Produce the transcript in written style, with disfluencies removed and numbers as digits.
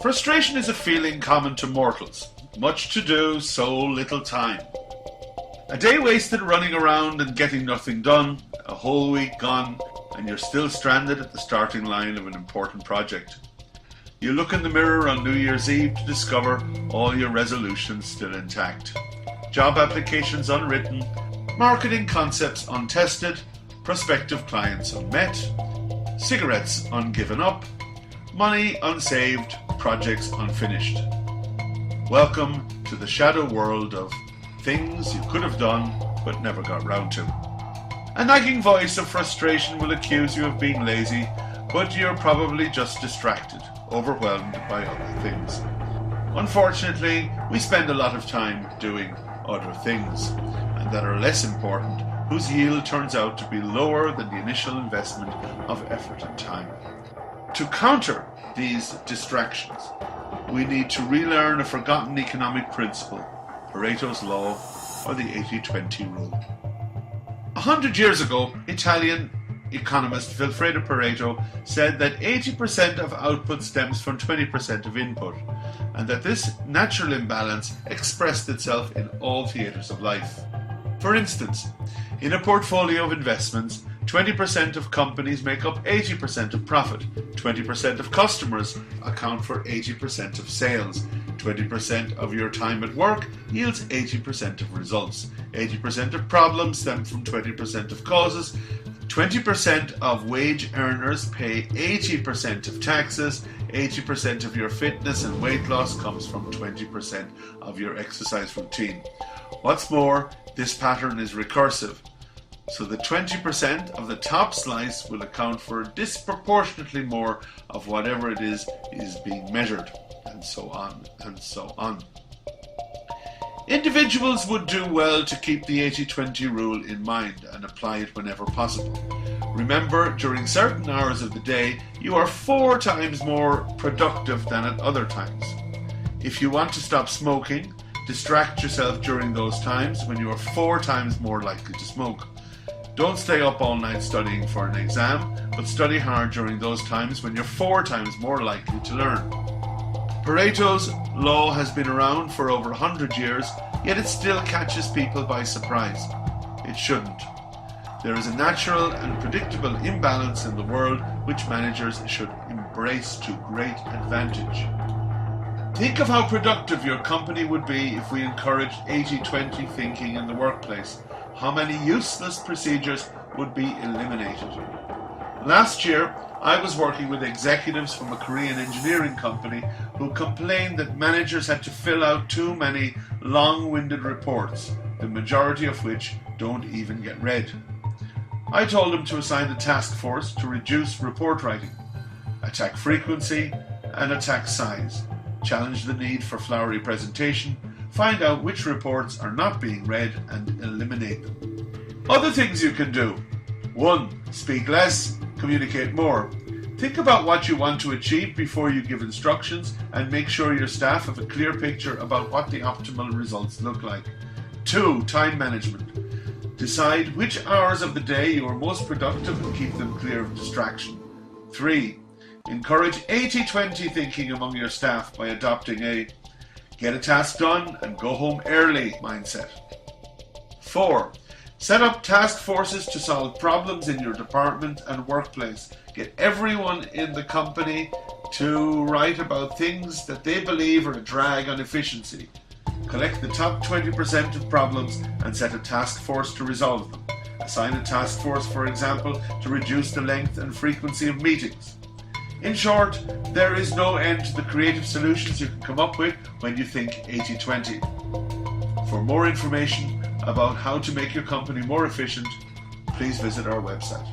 Frustration is a feeling common to mortals. Much to do, so little time. A day wasted running around and getting nothing done, a whole week gone, and you're still stranded at the starting line of an important project. You look in the mirror on New Year's Eve to discover all your resolutions still intact. Job applications unwritten, marketing concepts untested, prospective clients unmet, cigarettes ungiven up, money unsaved, projects unfinished. Welcome to the shadow world of things you could have done but never got round to. A nagging voice of frustration will accuse you of being lazy, but you're probably just distracted, overwhelmed by other things. Unfortunately, we spend a lot of time doing other things, and that are less important, whose yield turns out to be lower than the initial investment of effort and time. To counter these distractions, we need to relearn a forgotten economic principle, Paretos Law, or the 80-20 rule. 100 years ago, Italian economist Vilfredo-Pareto said that 80% of output stems from 20% of input, and that this natural imbalance expressed itself in all theatres of life. For instance, in a portfolio of investments, 20% of companies make up 80% of profit, 20% of customers account for 80% of sales, 20% of your time at work yields 80% of results, 80% of problems stem from 20% of causes, 20% of wage earners pay 80% of taxes, 80% of your fitness and weight loss comes from 20% of your exercise routine. What's more, this pattern is recursive. So the 20% of the top slice will account for disproportionately more of whatever it is being measured, and so on, and so on. Individuals would do well to keep the 80-20 rule in mind and apply it whenever possible. Remember, during certain hours of the day, you are 4 times more productive than at other times. If you want to stop smoking, distract yourself during those times when you are 4 times more likely to smoke. Don't stay up all night studying for an exam, but study hard during those times when you're 4 times more likely to learn. Pareto's Law has been around for over 100 years, yet it still catches people by surprise. It shouldn't. There is a natural and predictable imbalance in the world which managers should embrace to great advantage. Think of how productive your company would be if we encouraged 80-20 thinking in the workplace. How many useless procedures would be eliminated? Last year, I was working with executives from a Korean engineering company who complained that managers had to fill out too many long-winded reports, the majority of which don't even get read. I told them to assign a task force to reduce report writing, attack frequency, and attack size, challenge the need for flowery presentation, find out which reports are not being read and eliminate them. Other things you can do. 1. Speak less, communicate more. Think about what you want to achieve before you give instructions and make sure your staff have a clear picture about what the optimal results look like. 2. Time management. Decide which hours of the day you are most productive and keep them clear of distraction. 3. Encourage 80-20 thinking among your staff by adopting a get a task done and go home early mindset. 4. Set up task forces to solve problems in your department and workplace. Get everyone in the company to write about things that they believe are a drag on efficiency. Collect the top 20% of problems and set a task force to resolve them. Assign a task force, for example, to reduce the length and frequency of meetings. In short, there is no end to the creative solutions you can come up with when you think 80-20. For more information about how to make your company more efficient, please visit our website.